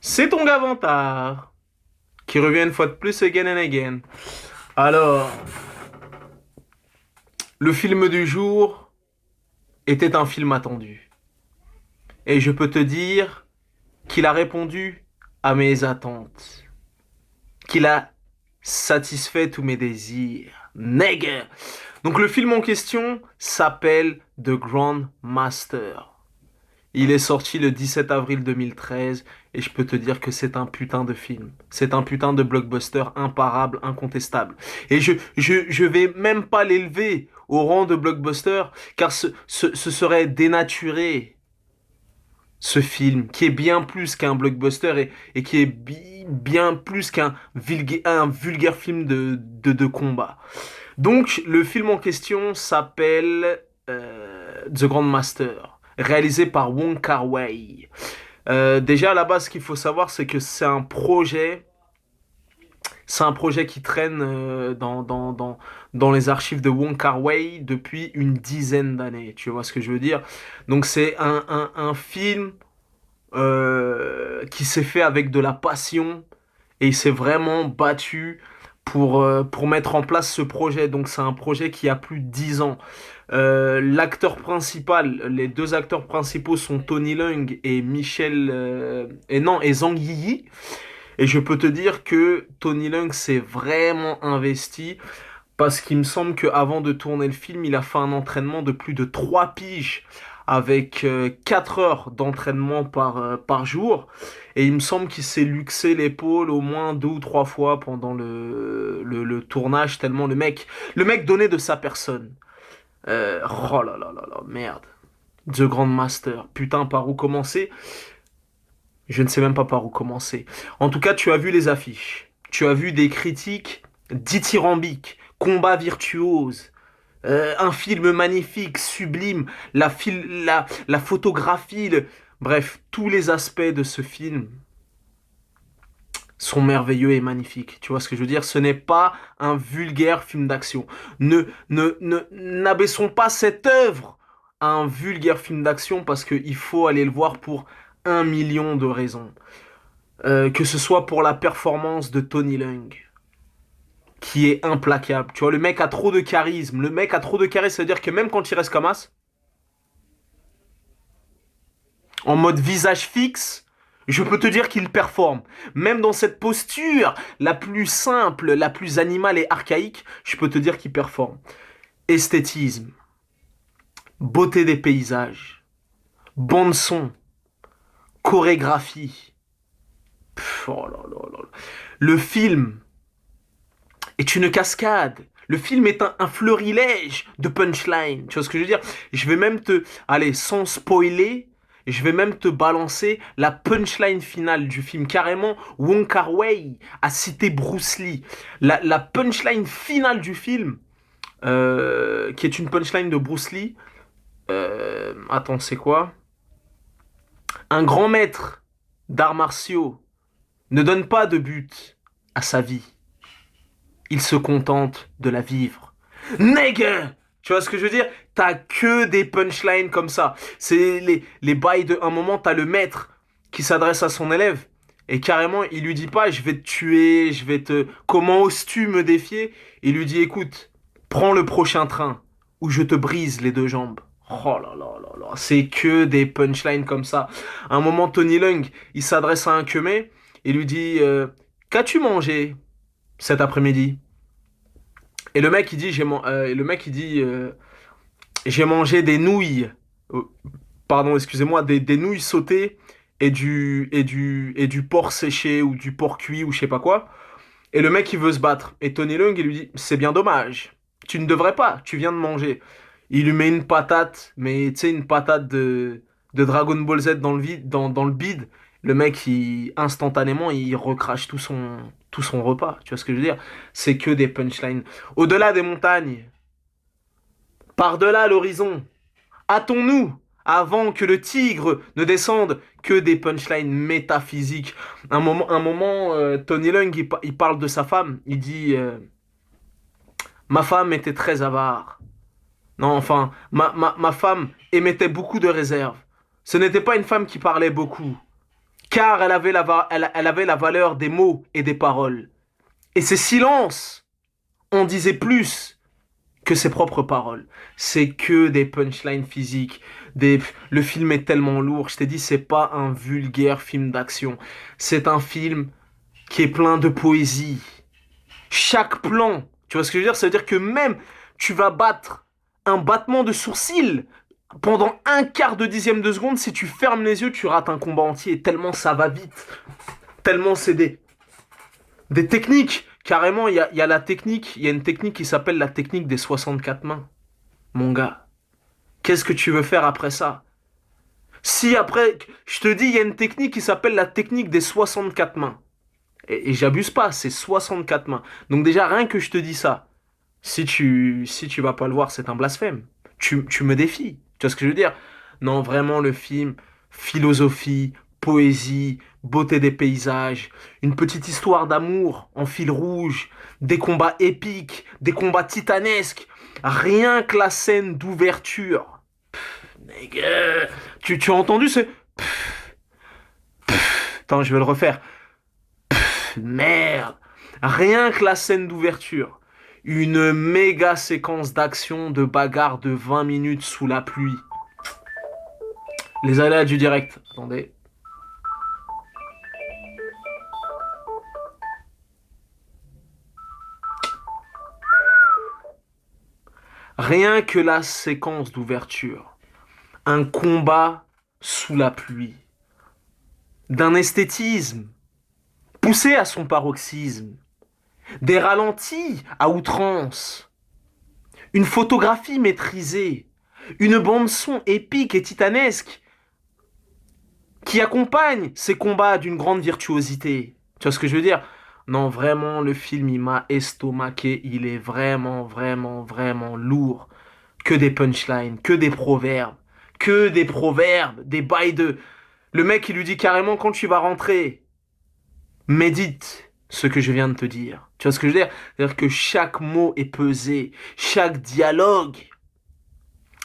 C'est ton gars Vantard qui revient une fois de plus again and again. Alors, le film du jour était un film attendu. Et je peux te dire qu'il a répondu à mes attentes. Qu'il a satisfait tous mes désirs. Nègre. Donc le film en question s'appelle The Grand Master. Il est sorti le 17 avril 2013 et je peux te dire que c'est un putain de film. C'est un putain de blockbuster imparable, incontestable. Et je vais même pas l'élever au rang de blockbuster car ce serait dénaturer ce film qui est bien plus qu'un blockbuster et qui est bien plus qu'un un vulgaire film de combat. Donc le film en question s'appelle The Grand Master, réalisé par Wong Kar-wai. Déjà à la base, ce qu'il faut savoir, c'est que c'est un projet qui traîne dans les archives de Wong Kar-wai depuis une dizaine d'années. Tu vois ce que je veux dire? Donc c'est un film qui s'est fait avec de la passion et il s'est vraiment battu pour mettre en place ce projet. Donc c'est un projet qui a plus de 10 ans. L'acteur principal, les deux acteurs principaux sont Tony Leung et et Zhang Yiyi. Et je peux te dire que Tony Leung s'est vraiment investi parce qu'il me semble qu'avant de tourner le film, il a fait un entraînement de plus de 3 piges avec 4 heures d'entraînement par jour. Et il me semble qu'il s'est luxé l'épaule au moins 2 ou 3 fois pendant le tournage, tellement le mec donnait de sa personne. Oh là là là là, merde. The Grand Master. Putain, par où commencer? Je ne sais même pas par où commencer. En tout cas, tu as vu les affiches. Tu as vu des critiques dithyrambiques, combats virtuoses, un film magnifique, sublime, la photographie, bref, tous les aspects de ce film sont merveilleux et magnifiques. Tu vois ce que je veux dire? Ce n'est pas un vulgaire film d'action. N'abaissons pas cette œuvre à un vulgaire film d'action parce qu'il faut aller le voir pour 1 million de raisons. Que ce soit pour la performance de Tony Leung, qui est implacable. Tu vois, le mec a trop de charisme. Le mec a trop de charisme, c'est-à-dire que même quand il reste comme as, en mode visage fixe, je peux te dire qu'il performe. Même dans cette posture la plus simple, la plus animale et archaïque, je peux te dire qu'il performe. Esthétisme, beauté des paysages, bande son, chorégraphie. Oh là là là là. Le film est une cascade. Le film est un florilège de punchline. Tu vois ce que je veux dire? Je vais même te... Allez, sans spoiler, je vais même te balancer la punchline finale du film. Carrément, Wong Kar-wai a cité Bruce Lee. La punchline finale du film, qui est une punchline de Bruce Lee. Attends, c'est quoi? Un grand maître d'arts martiaux ne donne pas de but à sa vie. Il se contente de la vivre. Nègre! Tu vois ce que je veux dire? T'as que des punchlines comme ça. C'est les bails de un moment, t'as le maître qui s'adresse à son élève. Et carrément, il lui dit pas, je vais te tuer, je vais te... Comment oses-tu me défier? Il lui dit, écoute, prends le prochain train, ou je te brise les 2 jambes. Oh là là là là, c'est que des punchlines comme ça. À un moment, Tony Leung, il s'adresse à un Kemé, il lui dit, qu'as-tu mangé cet après-midi? Et le mec il dit j'ai mangé des nouilles. Euh, Pardon, excusez-moi, des nouilles sautées et du porc séché ou du porc cuit ou je sais pas quoi. Et le mec il veut se battre. Et Tony Leung il lui dit c'est bien dommage. Tu ne devrais pas, tu viens de manger. Il lui met une patate, mais tu sais une patate de Dragon Ball Z dans le bide. Le mec instantanément il recrache tout son repas. Tu vois ce que je veux dire? C'est que des punchlines. Au-delà des montagnes, par-delà l'horizon, hâtons-nous avant que le tigre ne descende que des punchlines métaphysiques. Tony Leung, il parle de sa femme. Il dit ma femme était très avare. Non, enfin, ma femme émettait beaucoup de réserves. Ce n'était pas une femme qui parlait beaucoup, car elle avait la valeur des mots et des paroles. Et ses silences en disaient plus que ses propres paroles. C'est que des punchlines physiques. Le film est tellement lourd. Je t'ai dit, c'est pas un vulgaire film d'action. C'est un film qui est plein de poésie. Chaque plan, tu vois ce que je veux dire? Ça veut dire que même tu vas battre un battement de sourcil pendant un quart de dixième de seconde. Si tu fermes les yeux, tu rates un combat entier. Tellement ça va vite. Tellement c'est des techniques. Carrément, il y a la technique. Il y a une technique qui s'appelle la technique des 64 mains. Mon gars, qu'est-ce que tu veux faire après ça? Si après, je te dis, il y a une technique qui s'appelle la technique des 64 mains. Et j'abuse pas, c'est 64 mains. Donc déjà, rien que je te dis ça, si tu vas pas le voir, c'est un blasphème. Tu me défies. Tu vois ce que je veux dire? Non, vraiment, le film, philosophie, poésie, beauté des paysages, une petite histoire d'amour en fil rouge, des combats épiques, des combats titanesques. Rien que la scène d'ouverture. Nigga, tu as entendu ce... Attends, je vais le refaire. Merde. Rien que la scène d'ouverture. Une méga séquence d'action de bagarre de 20 minutes sous la pluie. Les aléas du direct. Attendez. Rien que la séquence d'ouverture. Un combat sous la pluie. D'un esthétisme poussé à son paroxysme. Des ralentis à outrance. Une photographie maîtrisée. Une bande-son épique et titanesque qui accompagne ces combats d'une grande virtuosité. Tu vois ce que je veux dire? Non, vraiment, le film, il m'a estomaqué. Il est vraiment, vraiment, vraiment lourd. Que des punchlines, que des proverbes. Que des proverbes, des bails de... Le mec, il lui dit carrément, quand tu vas rentrer, médite ce que je viens de te dire. Tu vois ce que je veux dire? C'est-à-dire que chaque mot est pesé. Chaque dialogue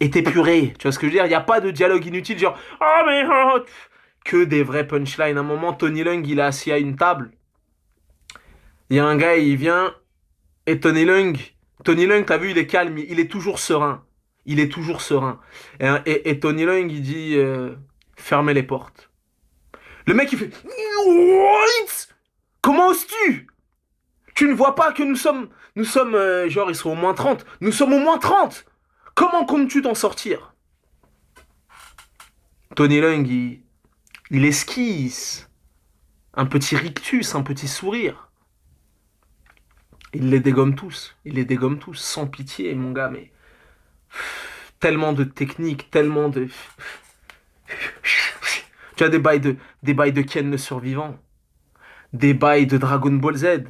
est épuré. Tu vois ce que je veux dire? Il n'y a pas de dialogue inutile, genre... Oh, mais... oh, que des vrais punchlines. À un moment, Tony Leung, il est assis à une table. Il y a un gars, il vient, et Tony Leung, t'as vu, il est calme, il est toujours serein. Il est toujours serein. Et Tony Leung, il dit, fermez les portes. Le mec, il fait, what? Comment oses-tu? Tu ne vois pas que nous sommes, genre, ils sont au moins 30. Nous sommes au moins 30. Comment comptes-tu t'en sortir? Tony Leung, il esquisse un petit rictus, un petit sourire. Il les dégomme tous. Il les dégomme tous, sans pitié, mon gars, mais... Tellement de techniques, tellement de... Tu as des bails de Ken le survivant. Des bails de Dragon Ball Z.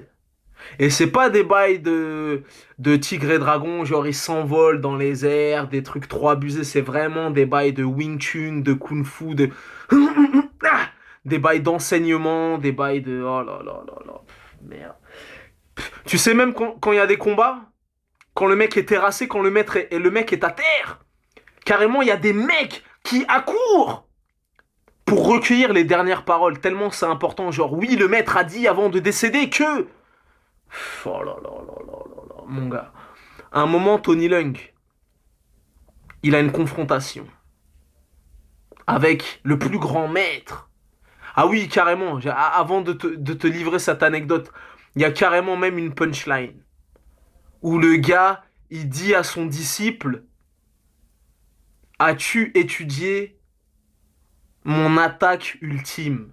Et c'est pas des bails de Tigre et Dragon, genre ils s'envolent dans les airs, des trucs trop abusés. C'est vraiment des bails de Wing Chun, de Kung Fu, de... Des bails d'enseignement, des bails de... Oh là là là là. Merde. Tu sais même quand il y a des combats, quand le mec est terrassé, quand le mec est à terre, carrément il y a des mecs qui accourent pour recueillir les dernières paroles, tellement c'est important. Genre oui, le maître a dit avant de décéder que... Oh là là là là là là, mon gars. À un moment, Tony Leung, il a une confrontation avec le plus grand maître. Ah oui, carrément, avant de te livrer cette anecdote, il y a carrément même une punchline où le gars, il dit à son disciple, as-tu étudié mon attaque ultime?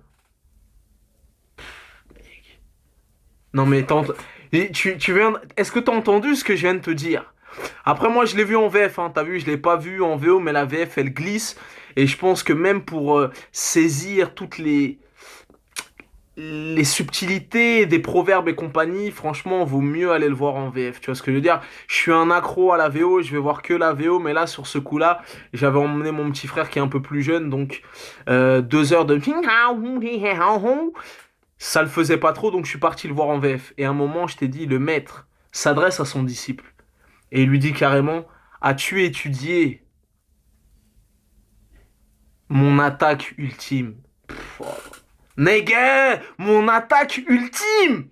Non mais est-ce que t'as entendu ce que je viens de te dire? Après moi je l'ai vu en VF, hein, t'as vu, je l'ai pas vu en VO, mais la VF elle glisse. Et je pense que même pour saisir toutes les subtilités des proverbes et compagnie, franchement, vaut mieux aller le voir en VF. Tu vois ce que je veux dire? Je suis un accro à la VO, je vais voir que la VO, mais là, sur ce coup-là, j'avais emmené mon petit frère qui est un peu plus jeune, donc 2 heures de... Ça le faisait pas trop, donc je suis parti le voir en VF. Et à un moment, je t'ai dit, le maître s'adresse à son disciple. Et il lui dit carrément, as-tu étudié mon attaque ultime? Pff, oh. Nigga, mon attaque ultime!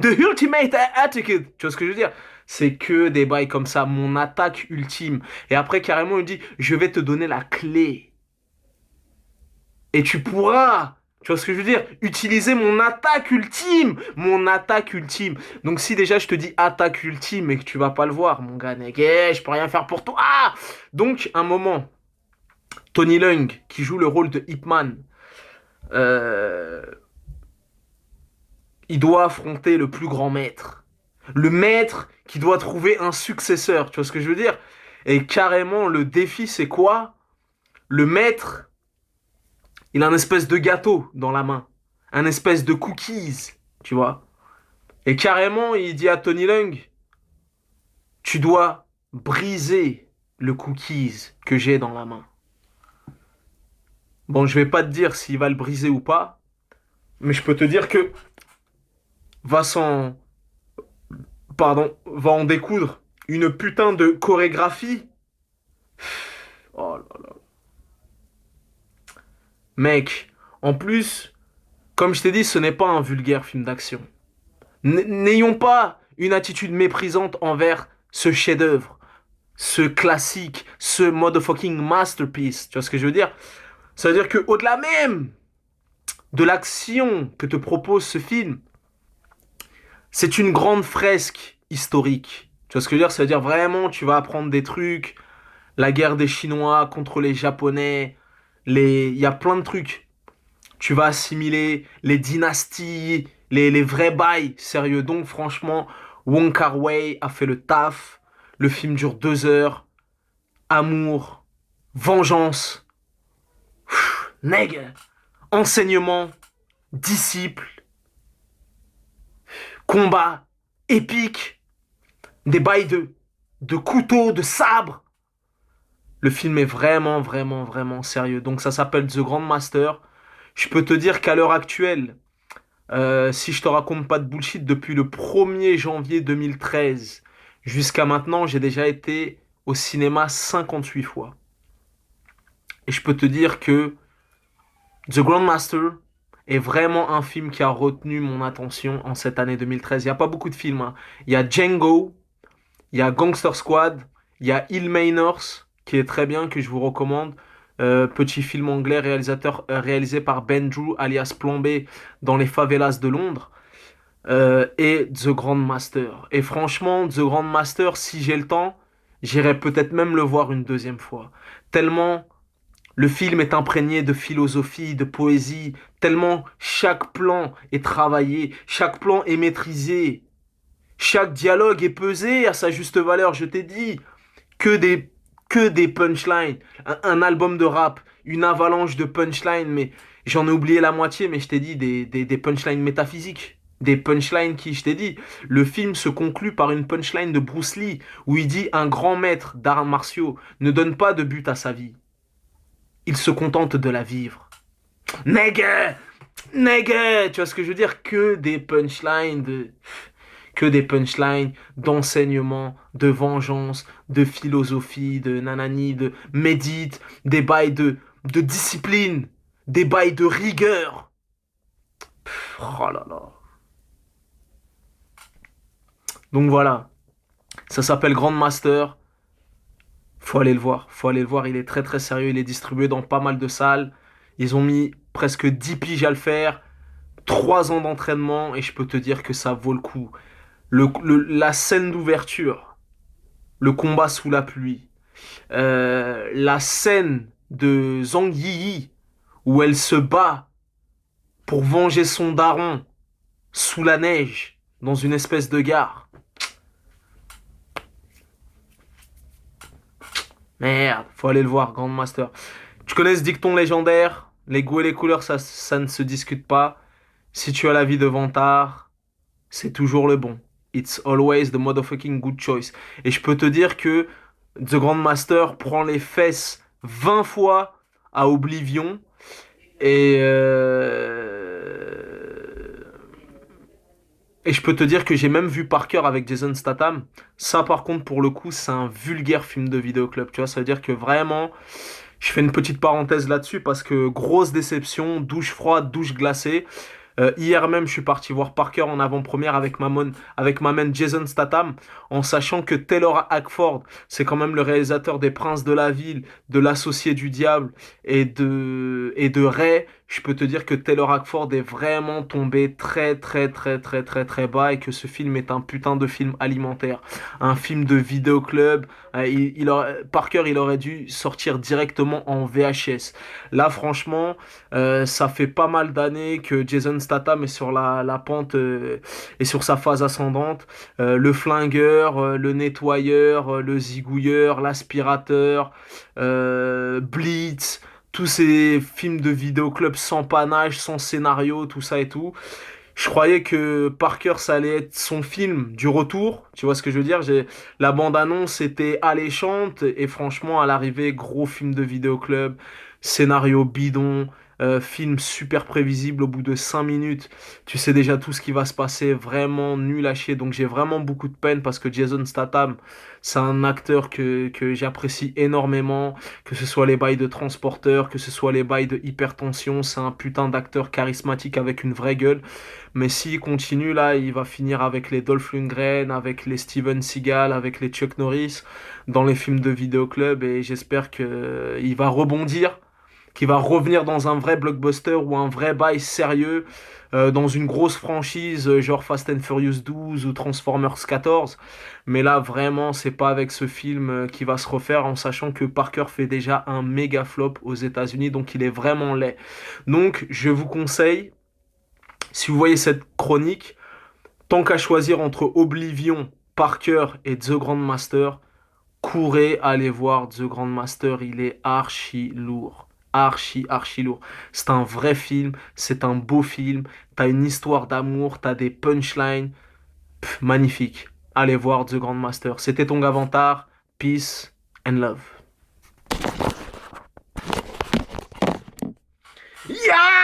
The ultimate attitude! Tu vois ce que je veux dire? C'est que des bails comme ça, mon attaque ultime. Et après, carrément, il dit, je vais te donner la clé. Et tu pourras, tu vois ce que je veux dire, utiliser mon attaque ultime. Mon attaque ultime. Donc si déjà je te dis attaque ultime et que tu vas pas le voir, mon gars, nigga, je peux rien faire pour toi. Ah. Donc, un moment, Tony Leung, qui joue le rôle de Ip Man, euh, il doit affronter le plus grand maître. Le maître qui doit trouver un successeur, tu vois ce que je veux dire? Et carrément, le défi, c'est quoi? Le maître, il a un espèce de gâteau dans la main. Un espèce de cookies, tu vois? Et carrément, il dit à Tony Leung, tu dois briser le cookies que j'ai dans la main. Bon, je vais pas te dire s'il va le briser ou pas, mais je peux te dire que va s'en, va en découdre une putain de chorégraphie. Oh là là. Mec, en plus, comme je t'ai dit, ce n'est pas un vulgaire film d'action. N'ayons pas une attitude méprisante envers ce chef-d'œuvre, ce classique, ce motherfucking masterpiece. Tu vois ce que je veux dire? Ça veut dire que au-delà même de l'action que te propose ce film, c'est une grande fresque historique. Tu vois ce que je veux dire? Ça veut dire vraiment, tu vas apprendre des trucs, la guerre des Chinois contre les Japonais, il y a plein de trucs. Tu vas assimiler les dynasties, les vrais bails, sérieux. Donc franchement, Wong Kar-wai a fait le taf. Le film dure 2 heures. Amour, vengeance, nègre, enseignement, disciple, combat, épique, des bails de couteaux, de sabres. Le film est vraiment, vraiment, vraiment sérieux. Donc ça s'appelle The Grand Master. Je peux te dire qu'à l'heure actuelle, si je te raconte pas de bullshit, depuis le 1er janvier 2013 jusqu'à maintenant, j'ai déjà été au cinéma 58 fois. Et je peux te dire que The Grandmaster est vraiment un film qui a retenu mon attention en cette année 2013. Il n'y a pas beaucoup de films, hein. Il y a Django, il y a Gangster Squad, il y a Hill Mainors, qui est très bien, que je vous recommande. Petit film anglais réalisé par Ben Drew, alias Plan B, dans les favelas de Londres. Et The Grand Master. Et franchement, The Grand Master, si j'ai le temps, j'irai peut-être même le voir une deuxième fois. Tellement le film est imprégné de philosophie, de poésie, tellement chaque plan est travaillé, chaque plan est maîtrisé, chaque dialogue est pesé à sa juste valeur. Je t'ai dit, que des, que des punchlines, un album de rap, une avalanche de punchlines, mais j'en ai oublié la moitié, mais je t'ai dit des punchlines métaphysiques. Des punchlines qui, je t'ai dit, le film se conclut par une punchline de Bruce Lee, où il dit un grand maître d'arts martiaux ne donne pas de but à sa vie. Il se contente de la vivre. Nigga! Nigga! Tu vois ce que je veux dire? Que des punchlines d'enseignement, de vengeance, de philosophie, de nanani, de médite, des bails de discipline, des bails de rigueur. Oh là là. Donc voilà, ça s'appelle Grandmaster. Faut aller le voir, faut aller le voir. Il est très très sérieux, il est distribué dans pas mal de salles. Ils ont mis presque 10 piges à le faire, 3 ans d'entraînement et je peux te dire que ça vaut le coup. La scène d'ouverture, le combat sous la pluie, la scène de Zhang Yi où elle se bat pour venger son daron sous la neige dans une espèce de gare. Merde, faut aller le voir, Grandmaster. Tu connais ce dicton légendaire? Les goûts et les couleurs, ça ne se discute pas. Si tu as la vie de vantard, c'est toujours le bon. It's always the motherfucking good choice. Et je peux te dire que The Grandmaster prend les fesses 20 fois à Oblivion. Et je peux te dire que j'ai même vu Parker avec Jason Statham. Ça, par contre, pour le coup, c'est un vulgaire film de vidéoclub. Tu vois, ça veut dire que vraiment, Je fais une petite parenthèse là-dessus parce que grosse déception, douche froide, douche glacée. Hier même, je suis parti voir Parker en avant-première avec ma main Jason Statham, en sachant que Taylor Hackford, c'est quand même le réalisateur des Princes de la Ville, de L'Associé du Diable et de Ray. Je peux te dire que Taylor Hackford est vraiment tombé très très très très très très bas et que ce film est un putain de film alimentaire, un film de vidéoclub. Parker, il aurait dû sortir directement en VHS. Là, franchement. Ça fait pas mal d'années que Jason Statham est sur la pente et sur sa phase ascendante. Le flingueur, le nettoyeur, le zigouilleur, l'aspirateur, Blitz, tous ces films de vidéoclub sans panache, sans scénario, tout ça et tout. Je croyais que Parker, ça allait être son film du retour. Tu vois ce que je veux dire? La bande-annonce était alléchante et franchement, à l'arrivée, gros film de vidéoclub, scénario bidon, film super prévisible au bout de 5 minutes. Tu sais déjà tout ce qui va se passer, vraiment nul à chier. Donc j'ai vraiment beaucoup de peine parce que Jason Statham, c'est un acteur que j'apprécie énormément. Que ce soit les bails de transporteur, que ce soit les bails de hypertension, c'est un putain d'acteur charismatique avec une vraie gueule. Mais s'il continue là, il va finir avec les Dolph Lundgren, avec les Steven Seagal, avec les Chuck Norris dans les films de vidéoclub et j'espère que il va rebondir, qu'il va revenir dans un vrai blockbuster ou un vrai bail sérieux dans une grosse franchise genre Fast and Furious 12 ou Transformers 14. Mais là vraiment, c'est pas avec ce film qui va se refaire en sachant que Parker fait déjà un méga flop aux États-Unis donc il est vraiment laid. Donc je vous conseille si vous voyez cette chronique, tant qu'à choisir entre Oblivion, Parker et The Grandmaster, courez aller voir The Grandmaster, il est archi lourd. Archi lourd. C'est un vrai film, c'est un beau film, t'as une histoire d'amour, t'as des punchlines, magnifique. Allez voir The Grandmaster. C'était ton Gavantar, peace and love. Yeah!